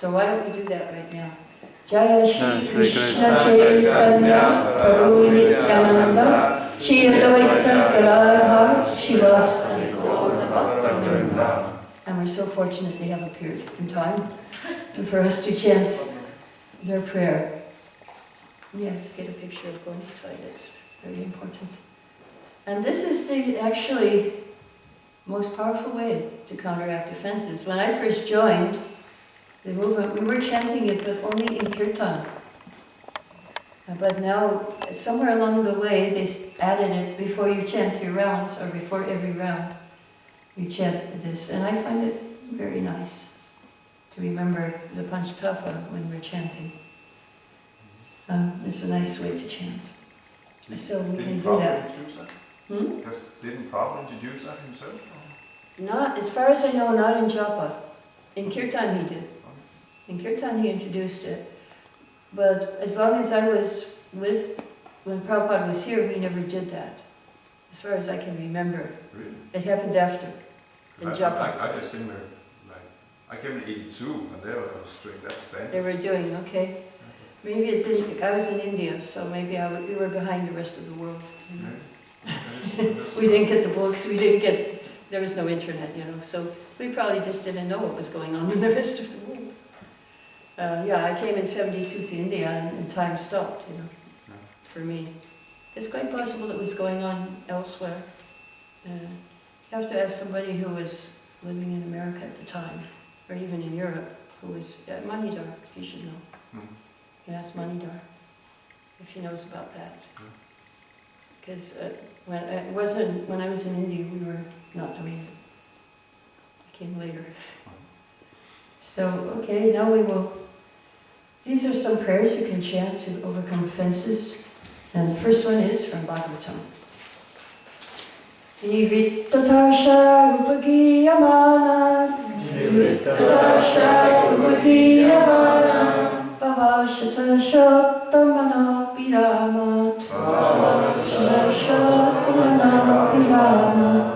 So why don't we do that right now? Jaya Shri Krishna Chaitanya Prabhu Nityananda Shri Advaita Gadadhar Shivasari Gaura Bhaktivinoda. And we're so fortunate they have appeared in time for us to chant their prayer. Yes, get a picture of going to the toilet. Very important. And this is the actually most powerful way to counteract offenses. When I first joined the movement, we were chanting it, but only in kirtan. But now, somewhere along the way, they added it before you chant your rounds, or before every round, you chant this. And I find it very nice to remember the Panchatapa when we're chanting. It's a nice way to chant. So we can do that. Didn't Prabhu introduce that himself? Not, as far as I know, not in Japa. In Kirtan he did. In Kirtan he introduced it. But as long as I was with, when Prabhupada was here, we never did that. As far as I can remember. Really? It happened after, in Japa. I just came there, I came in 82, and they were doing that same. They were doing, okay. Maybe it didn't, I was in India, so maybe we were behind the rest of the world. You know? We didn't get the books, there was no internet, you know, so we probably just didn't know what was going on in the rest of the world. Yeah, I came in 72 to India and time stopped, you know, for me. It's quite possible it was going on elsewhere. You have to ask somebody who was living in America at the time, or even in Europe, who was at Manidar, he should know. You can ask Manidar if he knows about that. Because when I was in India, we were not doing it. I came later. So, okay, now we will. These are some prayers you can chant to overcome offenses. And the first one is from Bhagavatam. Nivrittatarsha upagiyamana Nivrittatarsha upagiyamana Bhavashata shottamana piramat Bhavashata shottamana piramat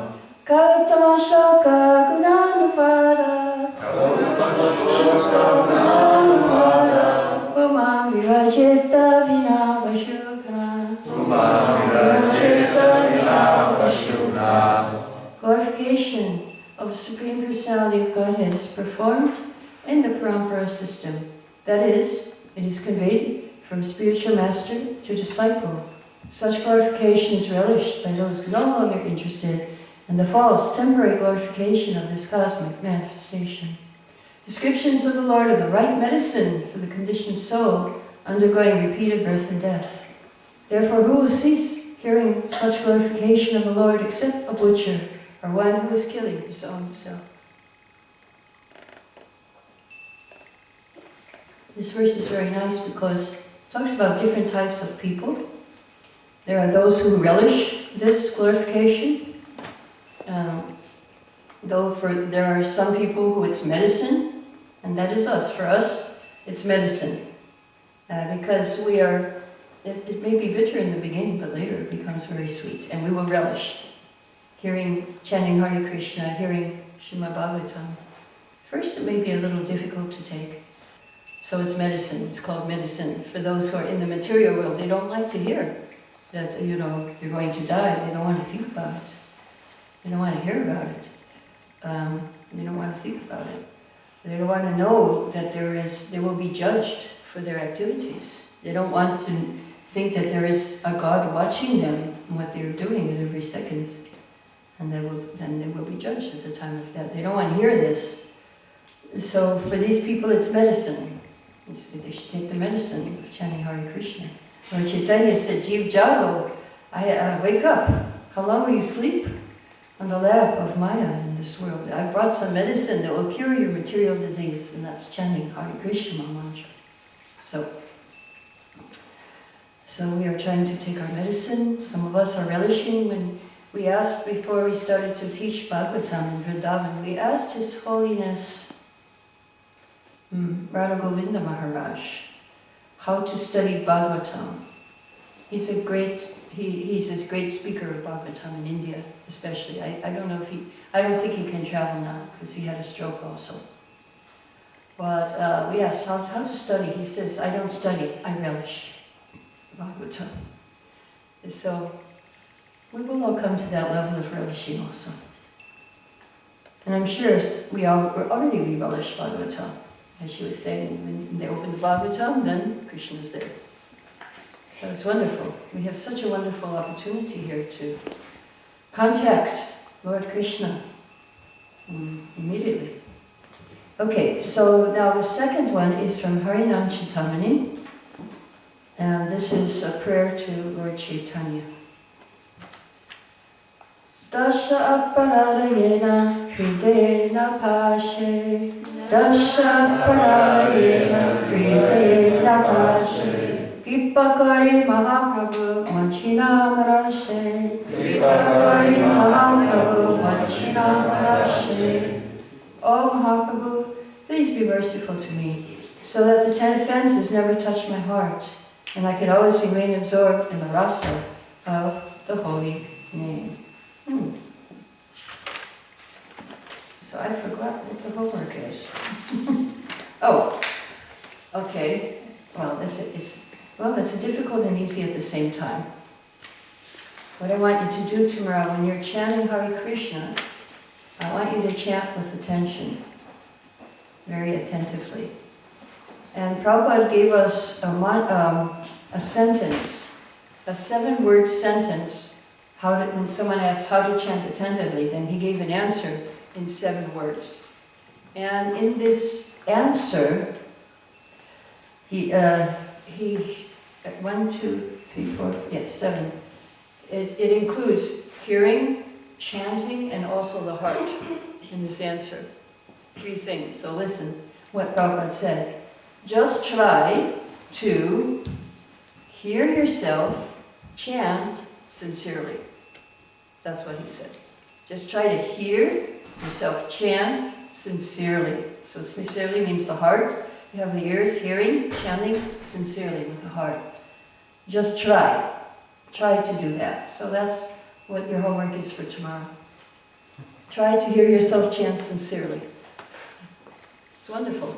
Kaitamashoka gunanupadat Kaitamashoka gunanupadat Umam virajita vinavashukana Umam virajita vinavashukana. Glorification of the Supreme Personality of Godhead is performed in the Parampara system. That is, it is conveyed from spiritual master to disciple. Such glorification is relished by those no longer interested in the false, temporary glorification of this cosmic manifestation. Descriptions of the Lord are the right medicine for the conditioned soul undergoing repeated birth and death. Therefore, who will cease hearing such glorification of the Lord except a butcher or one who is killing his own self? This verse is very nice because it talks about different types of people. There are those who relish this glorification. There are some people who it's medicine, and that is us. For us, it's medicine. Because we are, it may be bitter in the beginning, but later it becomes very sweet, and we will relish chanting Hare Krishna, hearing Srimad Bhagavatam. First, it may be a little difficult to take. So it's medicine, it's called medicine. For those who are in the material world, they don't like to hear that, you know, you're going to die. They don't want to think about it. They don't want to hear about it. They don't want to think about it. They don't want to know that they will be judged for their activities. They don't want to think that there is a God watching them and what they're doing at every second. And then they will be judged at the time of death. They don't want to hear this. So for these people, it's medicine. They should take the medicine of chanting Hare Krishna. Lord Chaitanya said, Jeev Jago, wake up. How long will you sleep? On the lap of Maya in this world. I brought some medicine that will cure your material disease, and that's chanting Hare Krishna mantra. So we are trying to take our medicine. Some of us are relishing. When we asked before we started to teach Bhagavatam in Vrindavan, we asked His Holiness Radha Govinda Maharaj how to study Bhagavatam. He's a great speaker of Bhagavatam in India, especially. I don't think he can travel now because he had a stroke also. But we asked how to study. He says, I don't study, I relish Bhagavatam. And so we will all come to that level of relishing also. And I'm sure we already relish Bhagavatam. As she was saying, when they opened the Bhagavatam, then Krishna was there. So it's wonderful. We have such a wonderful opportunity here to contact Lord Krishna immediately. Okay, so now the second one is from Harinam Chintamani, and this is a prayer to Lord Chaitanya. Dasha aparayena hridena pashe, Dasha aparayena hridena pashe, Kipakari Mahaprabhu Manchinam Rashe, Kipakari Mahaprabhu Manchinam Rashe. Oh Mahaprabhu, please be merciful to me, so that the 10 fences never touch my heart, and I can always remain absorbed in the rasa of the holy name. So I forgot what the homework is. Oh, okay. Well, it's a difficult and easy at the same time. What I want you to do tomorrow, when you're chanting Hare Krishna, I want you to chant with attention, very attentively. And Prabhupada gave us a sentence, a 7-word sentence. When someone asked how to chant attentively, then he gave an answer in 7 words. And in this answer, he 7. It includes hearing, chanting, and also the heart in this answer. 3 things. So listen what Prabhupada said. Just try to hear yourself chant sincerely. That's what he said. Just try to hear yourself chant sincerely. So sincerely means the heart. You have the ears hearing, chanting sincerely with the heart. Just try. Try to do that. So that's what your homework is for tomorrow. Try to hear yourself chant sincerely. It's wonderful.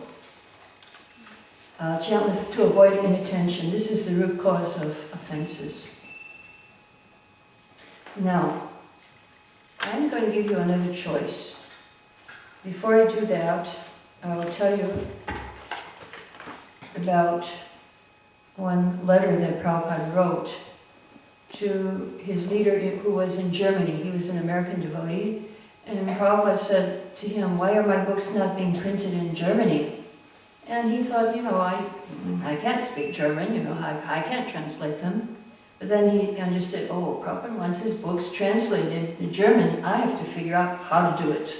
Chant to avoid inattention. This is the root cause of offenses. Now, I'm going to give you another choice. Before I do that, I will tell you about one letter that Prabhupada wrote to his leader who was in Germany. He was an American devotee, and Prabhupada said to him, why are my books not being printed in Germany? And he thought, I can't speak German, I can't translate them. But then he understood, Prabhupada wants his books translated in German, I have to figure out how to do it.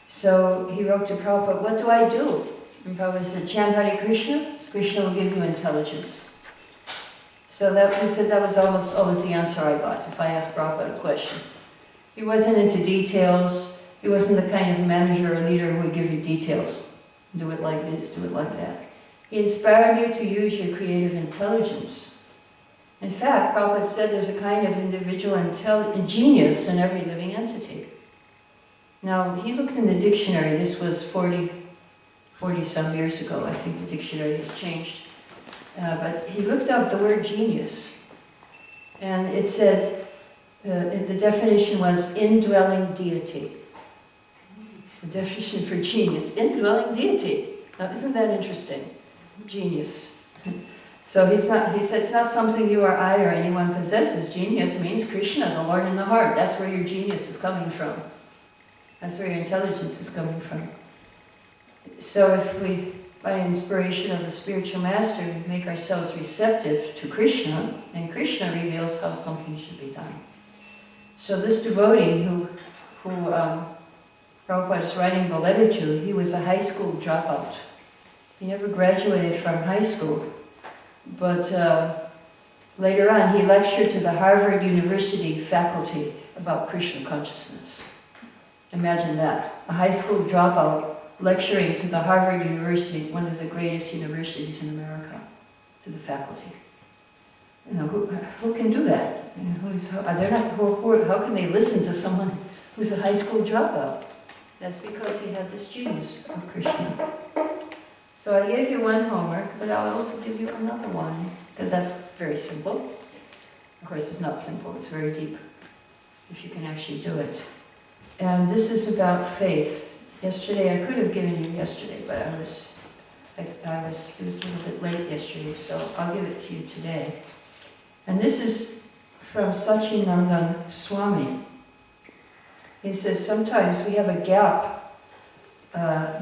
So he wrote to Prabhupada, what do I do? And Prabhupada said, chant Hare Krishna, Krishna will give you intelligence. So he said that was almost always the answer I got if I asked Prabhupada a question. He wasn't into details, he wasn't the kind of manager or leader who would give you details. Do it like this, do it like that. He inspired you to use your creative intelligence. In fact, Prabhupada said there's a kind of individual genius in every living entity. Now, he looked in the dictionary, this was 40 some years ago, I think the dictionary has changed. But he looked up the word genius. And it said, the definition was indwelling deity. The definition for genius, indwelling deity. Now, isn't that interesting? Genius. So he said it's not something you or I or anyone possesses. Genius means Krishna, the Lord in the heart. That's where your genius is coming from. That's where your intelligence is coming from. So if we, by inspiration of the spiritual master, make ourselves receptive to Krishna, then Krishna reveals how something should be done. So this devotee who Prabhupada is writing the letter to, he was a high school dropout. He never graduated from high school, but later on he lectured to the Harvard University faculty about Krishna consciousness. Imagine that, a high school dropout lecturing to the Harvard University, one of the greatest universities in America, to the faculty. Who can do that? How can they listen to someone who's a high school dropout? That's because he had this genius of Krishna. So I gave you one homework, but I'll also give you another one, because that's very simple. Of course, it's not simple, it's very deep, if you can actually do it. And this is about faith. Yesterday, I could have given you yesterday, but it was a little bit late yesterday, so I'll give it to you today. And this is from Sachinandan Swami. He says, sometimes we have a gap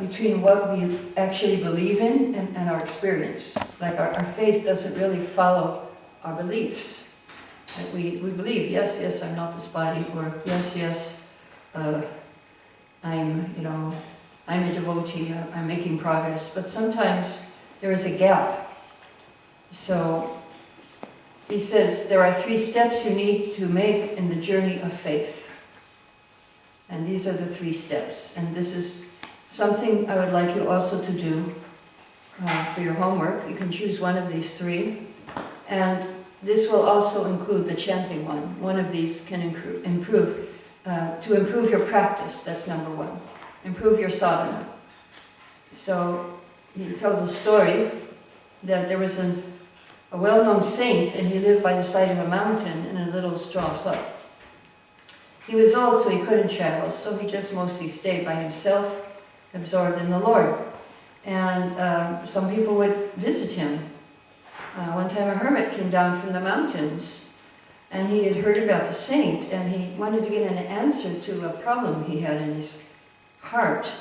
between what we actually believe in and our experience. Like our faith doesn't really follow our beliefs. Like we believe, yes, I'm not this body, or yes, I'm a devotee, I'm making progress. But sometimes there is a gap. So he says there are 3 steps you need to make in the journey of faith. And these are the 3 steps. And this is something I would like you also to do for your homework. You can choose one of these 3. And this will also include the chanting one. One of these can improve your practice. That's number 1. Improve your sadhana. So he tells a story that there was a well-known saint, and he lived by the side of a mountain in a little straw hut. He was old, so he couldn't travel, so he just mostly stayed by himself, absorbed in the Lord. And some people would visit him. One time a hermit came down from the mountains, and he had heard about the saint, and he wanted to get an answer to a problem he had in his heart.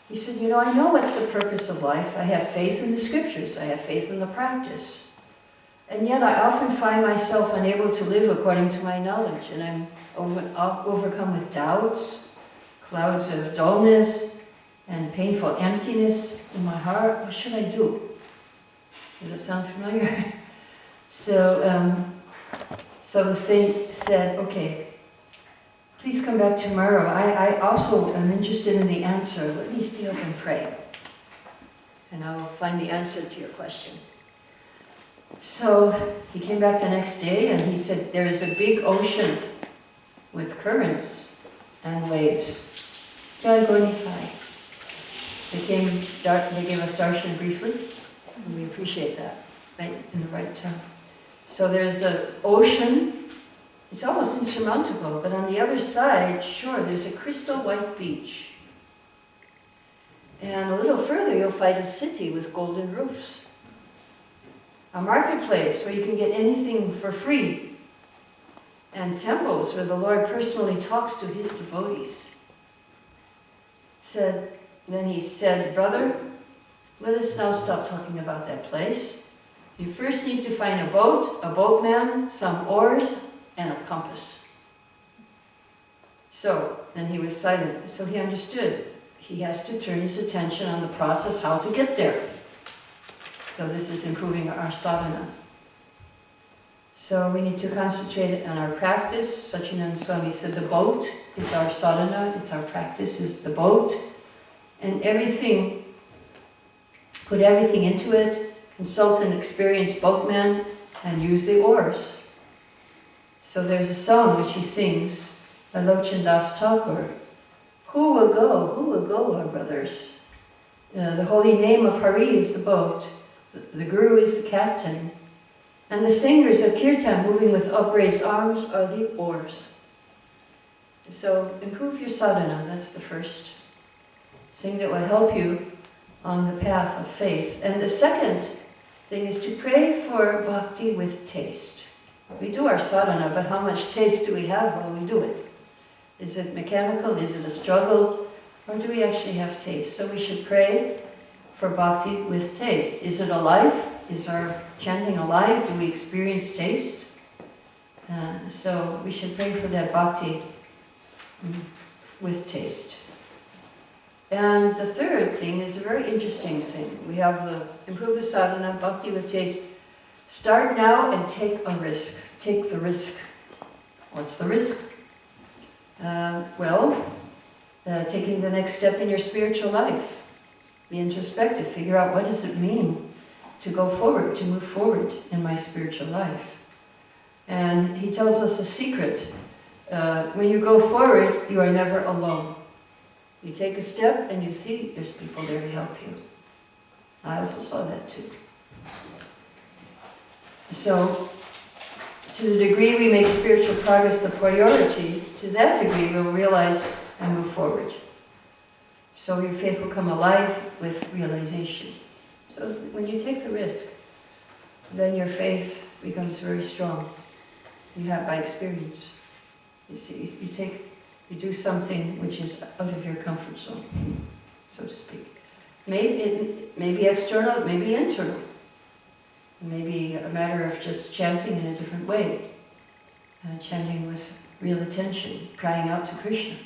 He said, I know what's the purpose of life. I have faith in the scriptures. I have faith in the practice. And yet I often find myself unable to live according to my knowledge, and I'm overcome with doubts, clouds of dullness, and painful emptiness in my heart. What should I do? Does it sound familiar? So the saint said, okay, please come back tomorrow. I also am interested in the answer. Let me stay up and pray. And I will find the answer to your question. So he came back the next day and he said, there is a big ocean with currents and waves. They gave us darshan briefly, and we appreciate that, right, in the right time. So there's an ocean. It's almost insurmountable, but on the other side, sure, there's a crystal white beach. And a little further, you'll find a city with golden roofs. A marketplace where you can get anything for free. And temples where the Lord personally talks to his devotees. Then he said, brother, let us now stop talking about that place. You first need to find a boat, a boatman, some oars, and a compass. So then he was silent. So he understood. He has to turn his attention on the process, how to get there. So this is improving our sadhana. So we need to concentrate on our practice. Sachinanda Swami said the boat is our sadhana, it's our practice, is the boat. And everything, put everything into it, consult an experienced boatman, and use the oars. So there's a song which he sings, by Lochan Das Thakur. Who will go? Who will go, our brothers? The holy name of Hari is the boat. The Guru is the captain. And the singers of Kirtan moving with upraised arms are the oars. So improve your sadhana, that's the first thing that will help you on the path of faith. And the second thing is to pray for bhakti with taste. We do our sadhana, but how much taste do we have while we do it? Is it mechanical? Is it a struggle? Or do we actually have taste? So we should pray for bhakti with taste. Is it alive? Is our chanting alive? Do we experience taste? So we should pray for that bhakti with taste. And the third thing is a very interesting thing. We have the improve the sadhana, bhakti with taste. Start now and take a risk. Take the risk. What's the risk? Taking the next step in your spiritual life. Be introspective. Figure out what does it mean to go forward, to move forward in my spiritual life. And he tells us a secret. When you go forward, you are never alone. You take a step and you see there's people there to help you. I also saw that too. So, to the degree we make spiritual progress the priority, to that degree we'll realize and move forward. So your faith will come alive with realization. So when you take the risk, then your faith becomes very strong. You have by experience. You see, you do something which is out of your comfort zone, so to speak. It may be external, it may be internal. It may be a matter of just chanting in a different way. Chanting with real attention, crying out to Krishna,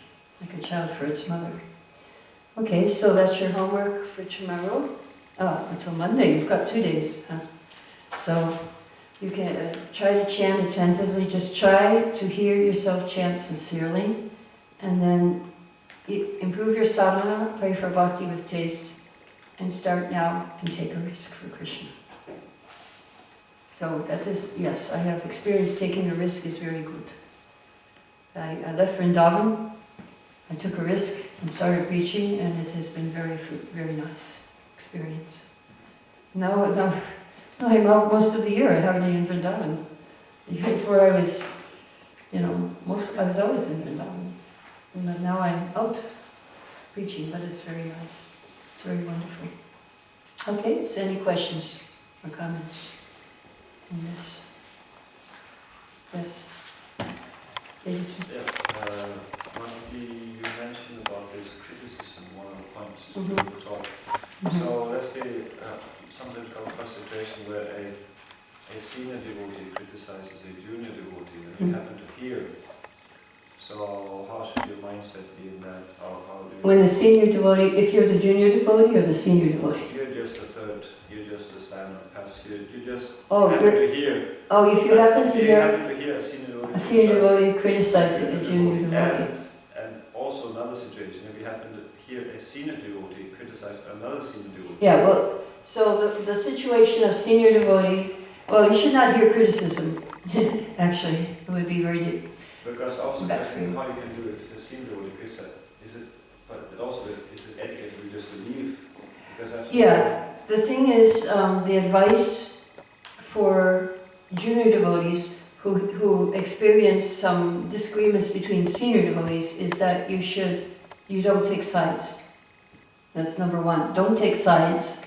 like a child for its mother. Okay, so that's your homework for tomorrow. Until Monday, you've got 2 days. Huh? So you can try to chant attentively, just try to hear yourself chant sincerely, and then improve your sadhana, pray for bhakti with taste, and start now and take a risk for Krishna. So that is, yes, I have experience taking a risk is very good. I left Vrindavan, I took a risk and started preaching, and it has been very nice experience. Now I'm out most of the year. I hardly in Vrindavan. Before I was, I was always in Vrindavan. But now I'm out preaching, but it's very nice. It's very wonderful. Okay, so any questions or comments on this? Yes. Ladies. Yeah, you mentioned about this criticism, one of the points Mm-hmm. you were talking. Mm-hmm. So let's say sometimes come across a situation where a senior devotee criticizes a junior devotee and you happen to hear. So how should your mindset be in that? How do you... When the senior devotee, if you're the junior devotee or the senior devotee? You're just a third, you're just a stand-up pass. You just Oh, happen to hear. Oh, if you happen to hear A senior devotee criticizing a junior devotee. And also another situation, if you happen to hear a senior devotee criticize another senior devotee. Yeah, well, so the situation of senior devotee, well, you should not hear criticism. Actually, it would be very deep. Because also, Back I for think you. how you can do it is the senior devotee criticize. But it also is it etiquette we just leave? Because that's Yeah, the thing is, the advice for junior devotees who experience some disagreements between senior devotees is that you don't take sides. That's number one. Don't take sides.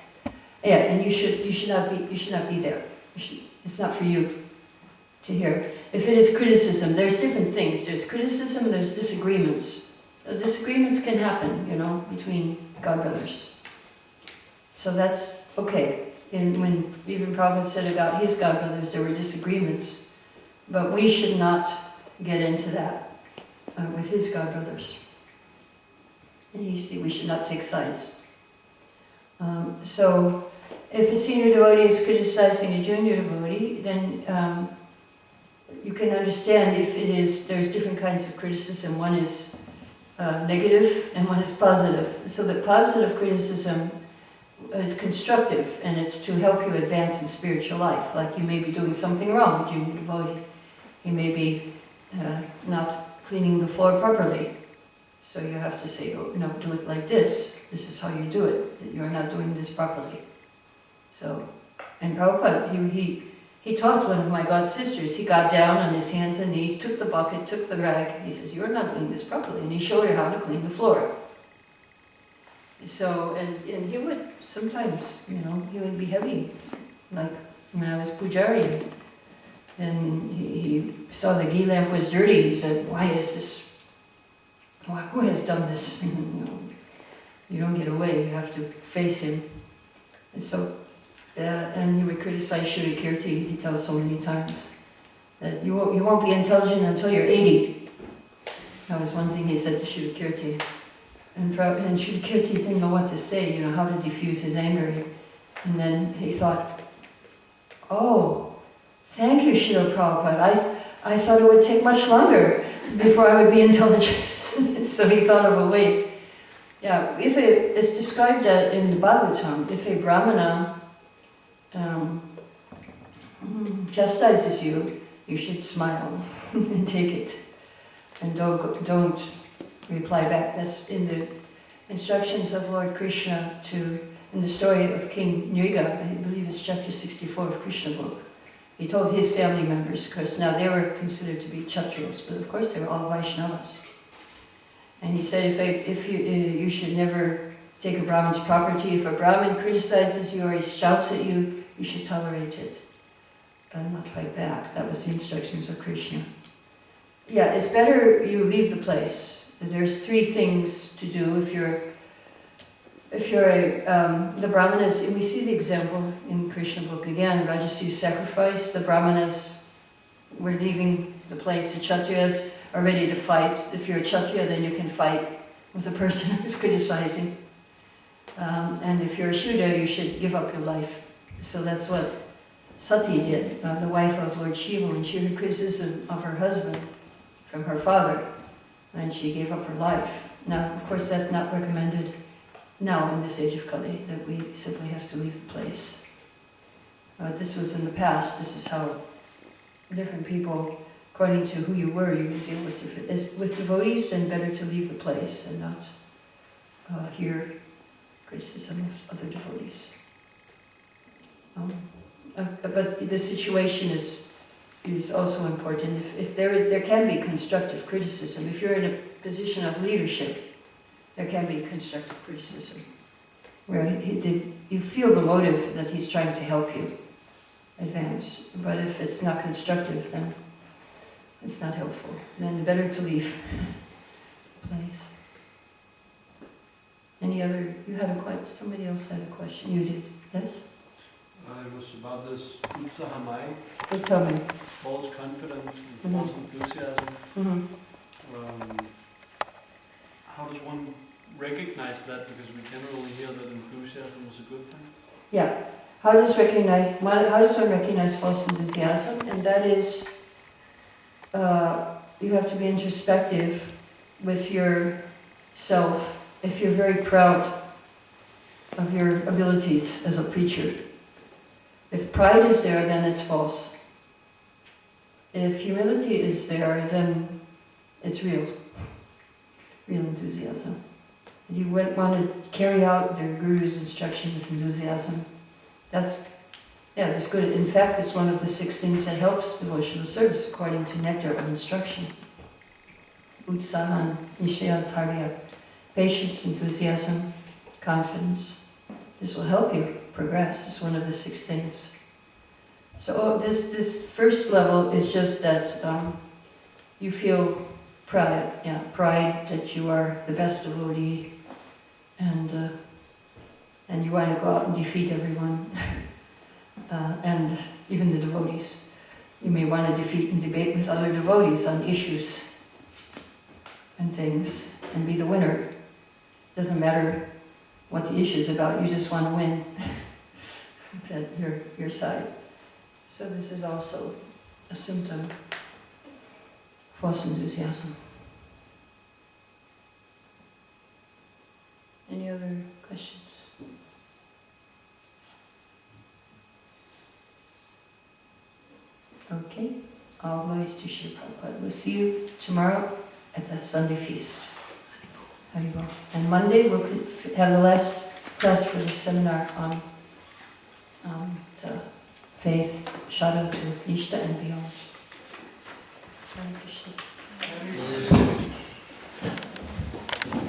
Yeah, and you should not be there. It's not for you to hear. If it is criticism, there's different things. There's criticism, there's disagreements. Disagreements can happen, between godbrothers. So that's okay. And when even Prabhupada said about his godbrothers, there were disagreements. But we should not get into that with his godbrothers. And you see, we should not take sides. So, if a senior devotee is criticizing a junior devotee, then you can understand there's different kinds of criticism. One is negative and one is positive. So the positive criticism is constructive and it's to help you advance in spiritual life. Like you may be doing something wrong, junior devotee. You may be not cleaning the floor properly. So you have to say, oh, no, do it like this. This is how you do it. You're not doing this properly. So, and Prabhupada, he taught one of my god sisters. He got down on his hands and knees, took the bucket, took the rag. He says, you're not doing this properly. And he showed her how to clean the floor. So, and he would sometimes, he would be heavy. Like when I was pujari, and he saw the ghee lamp was dirty. He said, why is this? Who has done this? You don't get away, you have to face him. And so, and he would criticize Shri Kirti. He tells so many times that you won't be intelligent until you're 80. That was one thing he said to Shri Kirti. And Shri Kirti didn't know what to say, how to diffuse his anger. And then he thought, oh, thank you, Srila Prabhupada. I thought it would take much longer before I would be intelligent. So he thought of a way. Yeah, it's described in the Bhagavatam, if a Brahmana chastises you, you should smile and take it. And don't reply back. That's in the instructions of Lord Krishna in the story of King Nriga, I believe it's chapter 64 of Krishna book. He told his family members, because now they were considered to be Kshatriyas, but of course they were all Vaishnavas. And he said, if you should never take a Brahmin's property. If a Brahmin criticizes you or he shouts at you, you should tolerate it and not fight back. That was the instructions of Krishna. Yeah, it's better you leave the place. There's 3 things to do if you're the Brahmanas, and we see the example in Krishna book again, Rajasuya sacrifice, the Brahmanas were leaving the place, the Kshatriyas are ready to fight. If you're a Kshatriya, then you can fight with the person who's criticizing. And if you're a Shudra, you should give up your life. So that's what Sati did, the wife of Lord Shiva, when she heard criticism of her husband from her father, and she gave up her life. Now, of course, that's not recommended now in this age of Kali, that we simply have to leave the place. This was in the past. This is how different people, according to who you were, you would deal with different. With devotees, then better to leave the place and not hear criticism of other devotees. But the situation is also important. If there can be constructive criticism, if you're in a position of leadership, there can be constructive criticism, where you feel the motive that he's trying to help you advance. But if it's not constructive, then it's not helpful. Then better to leave the place. Any other? You had a question. Somebody else had a question. You did. Yes. It was about this utsahamai. Utsahamai. False confidence and false enthusiasm. Mm-hmm. How does one recognize that? Because we generally hear that enthusiasm is a good thing. Yeah. How does one recognize false enthusiasm? And that is, you have to be introspective with yourself. If you're very proud of your abilities as a preacher, if pride is there, then it's false. If humility is there, then it's real enthusiasm. You want to carry out their guru's instruction with enthusiasm. That's good. In fact, it's one of the 6 things that helps devotional service according to Nectar of Instruction. Utsahan, Nishaya, Tarya, patience, enthusiasm, confidence. This will help you progress. It's one of the 6 things. So this first level is just that you feel pride. Yeah, pride that you are the best devotee, and you want to go out and defeat everyone, and even the devotees. You may want to defeat and debate with other devotees on issues and things, and be the winner. Doesn't matter what the issue is about, you just want to win at your side. So this is also a symptom of false enthusiasm. Any other questions? Okay, all glories to Sri Prabhupada. We'll see you tomorrow at the Sunday feast. Haribol. And Monday we'll have the last class for the seminar on the faith, Shraddha to Nishta and beyond. Hare Krishna.